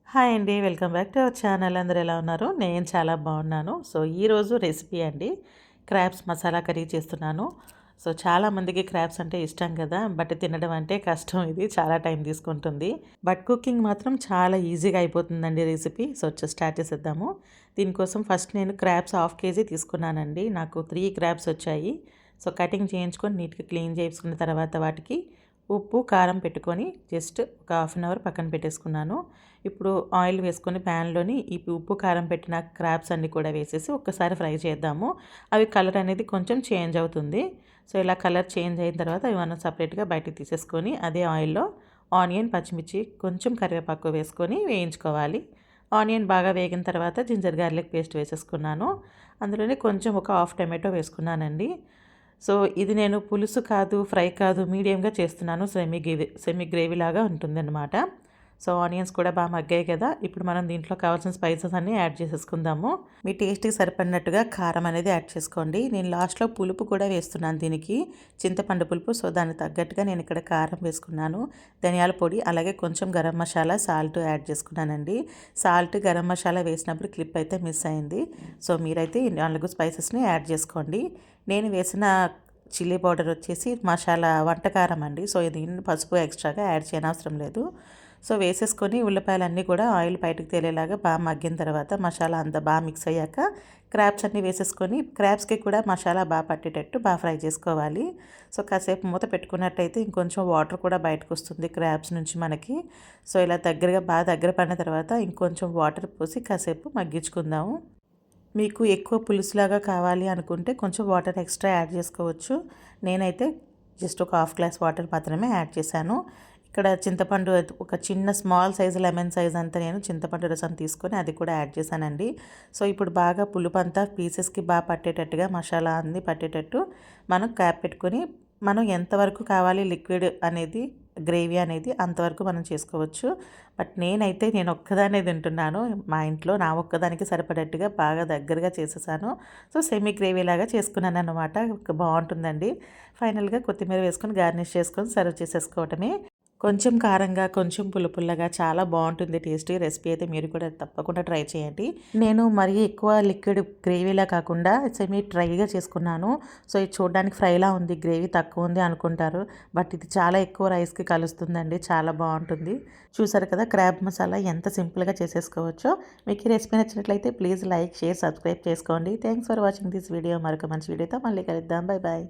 Hi అండి. Welcome back to our channel. అందరూ ఎలా ఉన్నారు? నేను చాలా బాగున్నాను. సో, ఈరోజు రెసిపీ అండి క్రాబ్స్ మసాలా కర్రీ చేస్తున్నాను. సో, చాలామందికి క్రాబ్స్ అంటే ఇష్టం కదా! బట్ తినడం అంటే కష్టం ఇది. చాలా టైం తీసుకుంటుంది. బట్ కుకింగ్ మాత్రం చాలా ఈజీగా అయిపోతుందండి రెసిపీ. సో, స్టార్ట్ చేసేద్దాము. దీనికోసం ఫస్ట్ నేను క్రాబ్స్ హాఫ్ కేజీ తీసుకున్నానండి. నాకు 3 క్రాబ్స్ వచ్చాయి. సో, కటింగ్ చేయించుకొని నీట్‌గా క్లీన్ చేసుకున్న తర్వాత వాటికి ఉప్పు, కారం పెట్టుకొని జస్ట్ ఒక హాఫ్ అన్ అవర్ పక్కన పెట్టేసుకున్నాను. ఇప్పుడు ఆయిల్ వేసుకొని ప్యాన్‌లోని ఈ ఉప్పు, కారం పెట్టిన క్రాబ్స్ అన్నీ కూడా వేసేసి ఒక్కసారి ఫ్రై చేద్దాము. అవి కలర్ అనేది కొంచెం చేంజ్ అవుతుంది. సో, ఇలా కలర్ చేంజ్ అయిన తర్వాత అవి మనం సపరేట్‌గా బయటికి తీసేసుకొని అదే ఆయిల్‌లో ఆనియన్, పచ్చిమిర్చి, కొంచెం కరివేపాకు వేసుకొని వేయించుకోవాలి. ఆనియన్ బాగా వేగిన తర్వాత జింజర్ గార్లిక్ పేస్ట్ వేసేసుకున్నాను. అందులోనే కొంచెం ఒక హాఫ్ టమాటో వేసుకున్నానండి. సో, ఇది నేను పులుసు కాదు, ఫ్రై కాదు, మీడియంగా చేస్తున్నాను. సెమీ గ్రేవీ లాగా ఉంటుందన్నమాట. సో, ఆనియన్స్ కూడా బాగా మగ్గాయి కదా! ఇప్పుడు మనం దీంట్లో కావాల్సిన స్పైసెస్ అన్నీ యాడ్ చేసేసుకుందాము. మీ టేస్ట్‌కి సరిపడినట్టుగా కారం అనేది యాడ్ చేసుకోండి. నేను లాస్ట్‌లో పులుపు కూడా వేస్తున్నాను దీనికి. చింతపండు పులుపు. సో, దానికి తగ్గట్టుగా నేను ఇక్కడ కారం వేసుకున్నాను. ధనియాల పొడి, అలాగే కొంచెం గరం మసాలా, సాల్ట్ యాడ్ చేసుకున్నానండి. సాల్ట్, గరం మసాలా వేసినప్పుడు క్లిప్ అయితే మిస్ అయింది. సో, మీరైతే ఈ 4 స్పైసెస్‌ని యాడ్ చేసుకోండి. నేను వేసిన చిల్లీ పౌడర్ వచ్చేసి మసాలా వంటకారం అండి. సో, ఇది పసుపు ఎక్స్ట్రాగా యాడ్ చేయనవసరం లేదు. సో, వేసేసుకొని ఉల్లిపాయలన్నీ కూడా ఆయిల్ బయటకు తేలేలాగా బాగా మగ్గిన తర్వాత మసాలా అంతా బాగా మిక్స్ అయ్యాక క్రాబ్స్ అన్నీ వేసేసుకొని క్రాబ్స్కి కూడా మసాలా బాగా పట్టేటట్టు బాగా ఫ్రై చేసుకోవాలి. సో, కాసేపు మూత పెట్టుకున్నట్టయితే ఇంకొంచెం వాటర్ కూడా బయటకు వస్తుంది క్రాబ్స్ నుంచి మనకి. సో, ఇలా బాగా దగ్గర పడిన తర్వాత ఇంకొంచెం వాటర్ పోసి కాసేపు మగ్గించుకుందాము. మీకు ఎక్కువ పులుసులాగా కావాలి అనుకుంటే కొంచెం వాటర్ ఎక్స్ట్రా యాడ్ చేసుకోవచ్చు. నేనైతే జస్ట్ ఒక హాఫ్ గ్లాస్ వాటర్ మాత్రమే యాడ్ చేశాను. ఇక్కడ చింతపండు ఒక చిన్న స్మాల్ సైజు లెమన్ సైజ్ అంతా నేను చింతపండు రసం తీసుకొని అది కూడా యాడ్ చేశానండి. సో, ఇప్పుడు బాగా పులుపు అంతా పీసెస్కి బాగా పట్టేటట్టుగా మసాలా అన్నీ పట్టేటట్టు మనం క్యాప్ పెట్టుకొని మనం ఎంతవరకు కావాలి లిక్విడ్ అనేది గ్రేవీ అనేది అంతవరకు మనం చేసుకోవచ్చు. బట్ నేను ఒక్కదాన్నే తింటున్నాను. మా ఇంట్లో నా ఒక్కదానికి సరిపడట్టుగా బాగా దగ్గరగా చేసేసాను. సో, సెమీ గ్రేవీ లాగా చేసుకున్నానన్నమాట. బాగుంటుందండి. ఫైనల్‌గా కొత్తిమీర వేసుకొని గార్నిష్ చేసుకొని సర్వ్ చేసేసుకోవటమే. కొంచెం కారంగా, కొంచెం పుల్లగా చాలా బాగుంటుంది టేస్టీ రెసిపీ అయితే మీరు కూడా తప్పకుండా ట్రై చేయండి. నేను మరీ ఎక్కువ లిక్విడ్ గ్రేవీలా కాకుండా సెమీ డ్రైగా చేసుకున్నాను. సో, ఇది చూడడానికి ఫ్రైలా ఉంది, గ్రేవీ తక్కువ ఉంది అనుకుంటారు. బట్ ఇది చాలా ఎక్కువ రైస్కి కలుస్తుందండి. చాలా బాగుంటుంది. చూసారు కదా క్రాబ్ మసాలా ఎంత సింపుల్గా చేసేసుకోవచ్చో. మీకు ఈ రెసిపీ నచ్చినట్లయితే ప్లీజ్ లైక్, షేర్, సబ్స్క్రైబ్ చేసుకోండి. Thanks for watching this video. మరొక మంచి వీడియోతో మళ్ళీ కలుద్దాం. Bye bye.